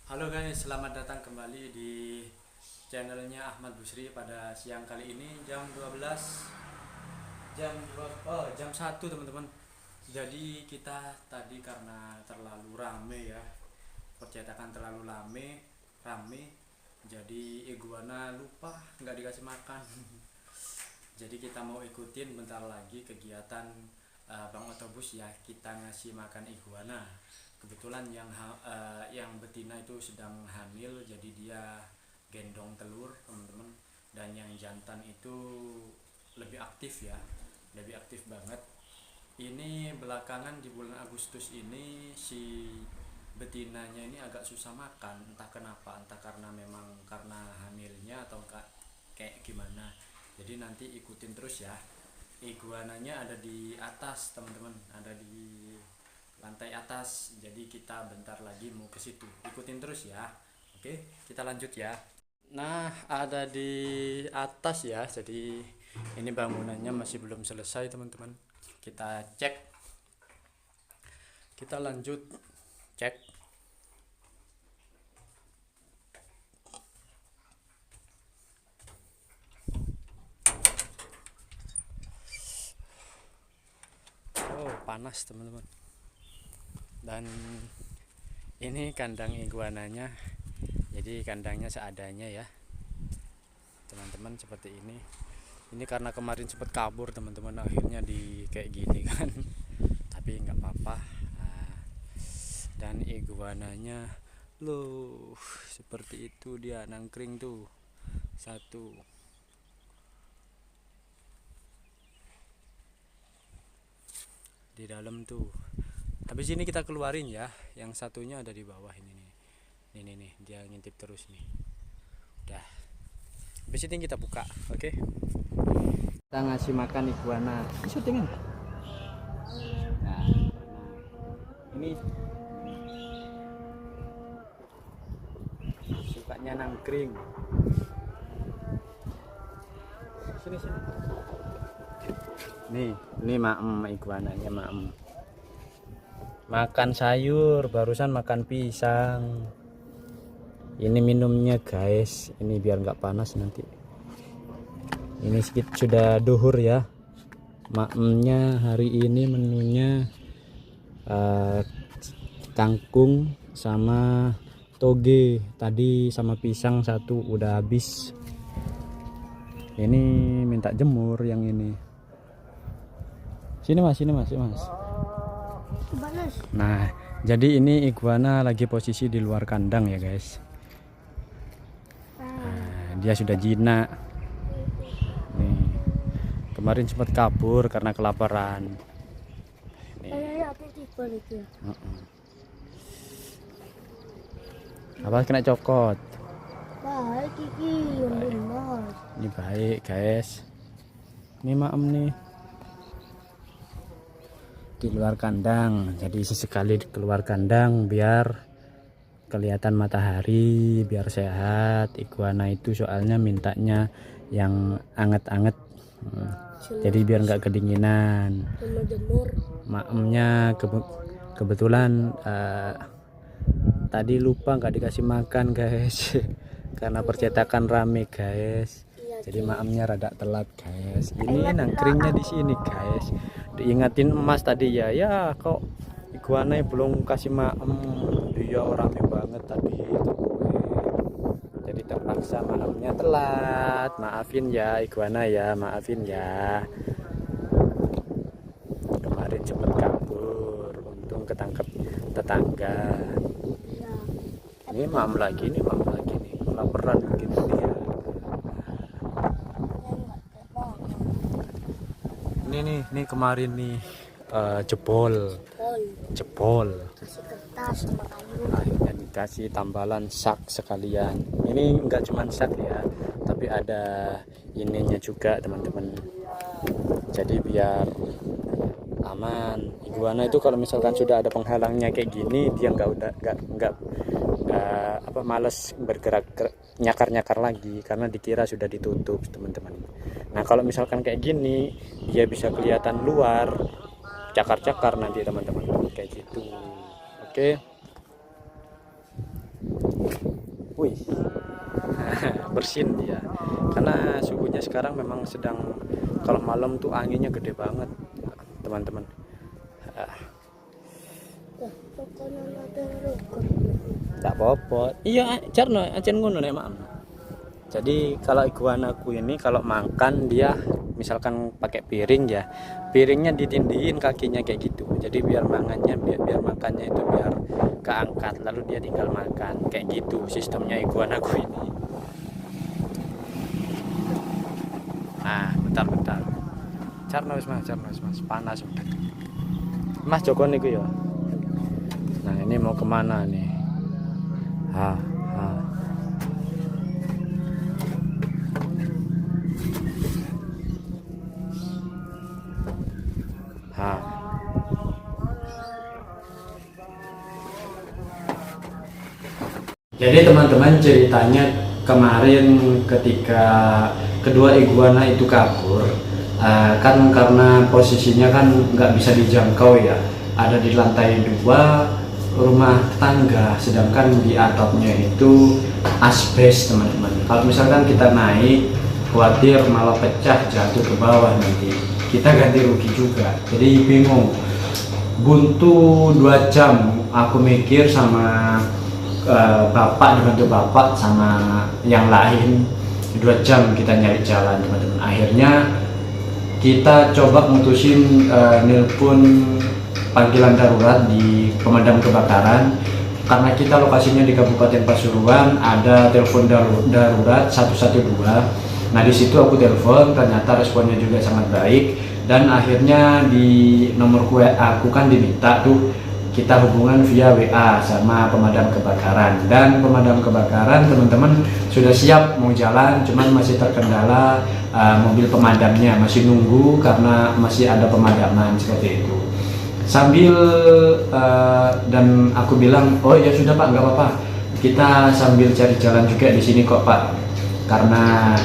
Halo guys, selamat datang kembali di channelnya Ahmad Busri pada siang kali ini jam 12 jam 1 teman-teman. Jadi kita tadi karena terlalu rame ya, percetakan terlalu rame, jadi iguana lupa nggak dikasih makan. Jadi kita mau ikutin bentar lagi kegiatan Bang Otobus ya, kita ngasih makan iguana. Kebetulan yang betina itu sedang hamil, jadi dia gendong telur teman-teman, dan yang jantan itu lebih aktif ya, lebih aktif banget. Ini belakangan di bulan Agustus ini si betinanya ini agak susah makan, entah kenapa, entah karena memang karena hamilnya atau kayak gimana. Jadi nanti ikutin terus ya. Iguananya ada di atas teman-teman, ada di lantai atas. Jadi kita bentar lagi mau ke situ. Ikutin terus ya. Oke, kita lanjut ya. Nah, ada di atas ya. Jadi ini bangunannya masih belum selesai teman-teman. Kita cek. Kita lanjut cek. Oh, panas teman-teman. Dan ini kandang iguananya. Jadi kandangnya seadanya ya teman-teman, seperti ini karena kemarin sempat kabur teman-teman, akhirnya di kayak gini kan. Tapi nggak apa-apa. Dan iguananya loh seperti itu, dia nangkring tuh satu. Di dalam tuh. Habis ini kita keluarin ya. Yang satunya ada di bawah ini nih. Ini nih, dia ngintip terus nih. Udah. Habis ini kita buka, oke? Kita ngasih makan iguana. Ini syutingan. Nah, ini sukanya nangkring. Sini. Ini maem iguananya, maem. Makan sayur, barusan makan pisang. Ini minumnya guys, ini biar nggak panas nanti. Ini sedikit sudah duhur ya. Maemnya hari ini menunya kangkung sama toge. Tadi sama pisang satu udah habis. Ini minta jemur yang ini. Sini mas. Nah, jadi ini iguana lagi posisi di luar kandang ya guys. Nah, dia sudah jinak. Nih, kemarin sempat kabur karena kelaparan. Nih. Apa kena cokot? Baik ini baik guys. Ini maem nih. Di luar kandang, jadi sesekali keluar kandang biar kelihatan matahari, biar sehat. Iguana itu soalnya mintanya yang anget-anget, jadi biar nggak kedinginan. Maemnya kebetulan tadi lupa nggak dikasih makan guys. Karena percetakan rame guys, jadi maemnya rada telat guys. Ini nangkringnya di sini guys. Diingatin emas tadi ya kok iguana belum kasih maem. Dia rame banget tadi itu gue. Jadi terpaksa maemnya telat. Maafin ya iguana ya, maafin ya. Kemarin cepet kabur, untung ketangkep tetangga. Ini maem lagi nih, kelaparan mungkin dia. Ini kemarin nih jebol. Akhirnya dikasih tambalan sak sekalian. Ini enggak cuma sak ya, tapi ada ininya juga teman-teman. Jadi biar aman. Iguana itu kalau misalkan sudah ada penghalangnya kayak gini, dia nggak males bergerak nyakar lagi karena dikira sudah ditutup teman-teman. Nah kalau misalkan kayak gini, dia bisa kelihatan luar, cakar nanti teman-teman kayak gitu. Oke. Wih, bersin dia. Karena suhunya sekarang memang sedang, kalau malam tuh anginnya gede banget, teman-teman. Tak apa-apa. Iya, jarno ajen ngono nek mak. Jadi kalau iguanaku ini kalau makan dia misalkan pakai piring ya, piringnya ditindihin kakinya kayak gitu. Jadi biar makannya itu biar keangkat lalu dia tinggal makan kayak gitu sistemnya iguanaku ini. Nah, bentar. Carno wis mas, panas udah. Mas Joko niku ya. Nah, ini mau kemana nih? Ha. Jadi teman-teman, ceritanya kemarin ketika kedua iguana itu kabur, kan karena posisinya kan nggak bisa dijangkau ya, ada di lantai 2 rumah tangga, sedangkan di atapnya itu asbes teman-teman. Kalau misalkan kita naik, khawatir malah pecah jatuh ke bawah, nanti kita ganti rugi juga. Jadi bingung, buntu 2 jam aku mikir sama bapak, dibantu bapak sama yang lain, 2 jam kita nyari jalan teman-teman. Akhirnya kita coba mutusin nelpon panggilan darurat di pemadam kebakaran, karena kita lokasinya di Kabupaten Pasuruan, ada telepon darurat 112. Nah di situ aku telepon, ternyata responnya juga sangat baik, dan akhirnya di nomor aku kan diminta tuh kita hubungan via WA sama pemadam kebakaran, dan pemadam kebakaran teman-teman sudah siap mau jalan, cuman masih terkendala mobil pemadamnya masih nunggu karena masih ada pemadaman seperti itu. Sambil dan aku bilang, oh ya sudah Pak, nggak apa-apa, kita sambil cari jalan juga di sini kok Pak, karena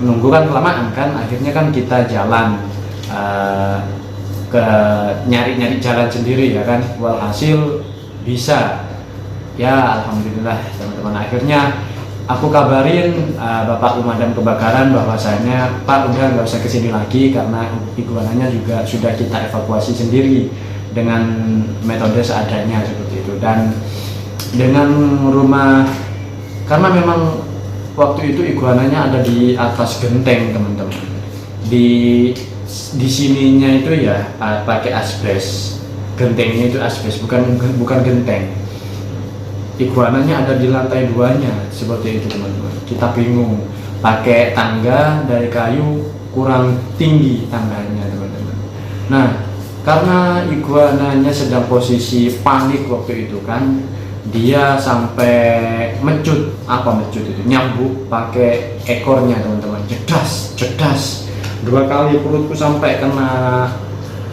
nunggu kan kelamaan kan. Akhirnya kan kita jalan ke nyari jalan sendiri ya kan, walhasil bisa ya, alhamdulillah teman-teman. Akhirnya aku kabarin bapak pemadam kebakaran bahwasanya Pak udah nggak usah kesini lagi karena iguananya juga sudah kita evakuasi sendiri dengan metode seadanya seperti itu. Dan dengan rumah, karena memang waktu itu iguananya ada di atas genteng teman-teman, di sininya itu ya pakai asbes, gentengnya itu asbes, bukan genteng. Iguananya ada di lantai 2-nya seperti itu teman-teman. Kita bingung, pakai tangga dari kayu kurang tinggi tangganya teman-teman. Nah karena iguananya sedang posisi panik waktu itu kan, dia sampai mecut itu, nyambuk pakai ekornya teman-teman, cedas 2 kali, perutku sampai kena,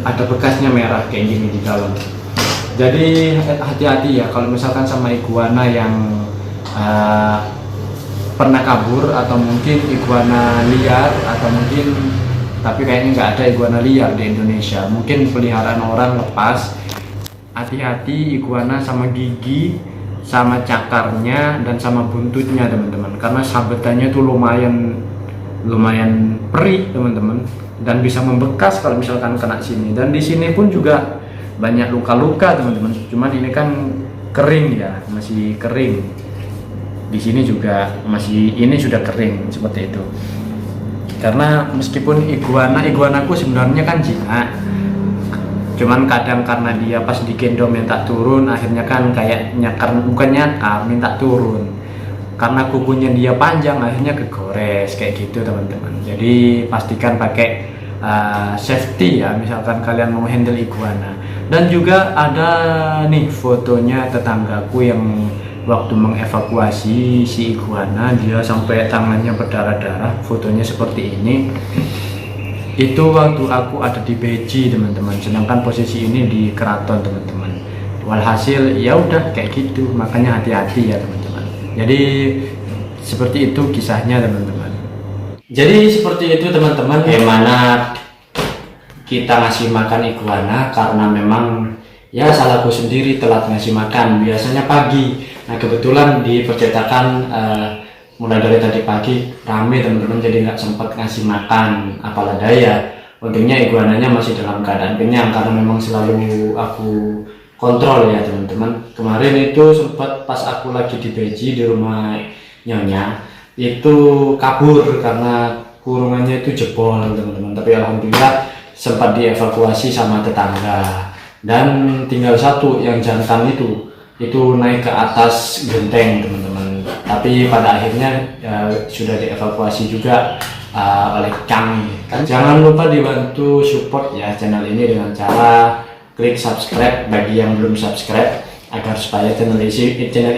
ada bekasnya merah kayak gini di dalam. Jadi hati-hati ya kalau misalkan sama iguana yang pernah kabur, atau mungkin iguana liar, atau mungkin, tapi kayaknya nggak ada iguana liar di Indonesia, mungkin peliharaan orang lepas. Hati-hati iguana sama gigi, sama cakarnya, dan sama buntutnya teman-teman, karena sabetannya tuh lumayan perih teman-teman, dan bisa membekas kalau misalkan kena sini. Dan di sini pun juga banyak luka-luka teman-teman, cuman ini kan kering ya, masih kering. Di sini juga masih, ini sudah kering seperti itu. Karena meskipun iguanaku sebenarnya kan jinak, cuman kadang karena dia pas digendong minta turun, akhirnya kan kayak bukan nyakar, minta turun. Karena kukunya dia panjang, akhirnya kegores kayak gitu teman-teman. Jadi pastikan pakai safety ya misalkan kalian mau handle iguana. Dan juga ada nih fotonya tetanggaku yang waktu mengevakuasi si iguana, dia sampai tangannya berdarah-darah, fotonya seperti ini. Itu waktu aku ada di Beji teman-teman, sedangkan posisi ini di Keraton teman-teman. Walhasil ya udah kayak gitu, makanya hati-hati ya teman-teman. Jadi seperti itu kisahnya teman-teman. Jadi seperti itu teman-teman, gimana kita ngasih makan iguana, karena memang ya salahku sendiri telat ngasih makan. Biasanya pagi, Nah kebetulan di percetakan mulai dari tadi pagi rame teman-teman, jadi nggak sempat ngasih makan. Apalah daya, untungnya iguananya masih dalam keadaan kenyang karena memang selalu aku kontrol ya teman-teman. Kemarin itu sempat pas aku lagi di Beji di rumah nyonya itu kabur karena kurungannya itu jebol teman-teman, tapi alhamdulillah sempat dievakuasi sama tetangga, dan tinggal satu yang jantan itu naik ke atas genteng teman-teman, tapi pada akhirnya sudah dievakuasi juga oleh kami. Jangan lupa dibantu support ya channel ini dengan cara klik subscribe bagi yang belum subscribe, agar supaya channel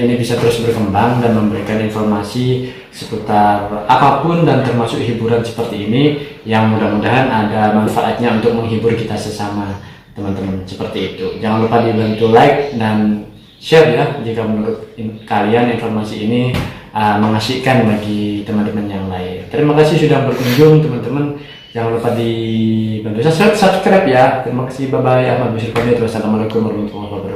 ini bisa terus berkembang dan memberikan informasi seputar apapun dan termasuk hiburan seperti ini yang mudah-mudahan ada manfaatnya untuk menghibur kita sesama teman-teman, seperti itu. Jangan lupa dibantu like dan share ya jika menurut kalian informasi ini mengasihkan bagi teman-teman yang lain. Terima kasih sudah berkunjung teman-teman. Jangan lupa dibantu subscribe ya. Terima kasih, bye bye. Ahmad Bashir pamit. Wassalamualaikum warahmatullahi wabarakatuh.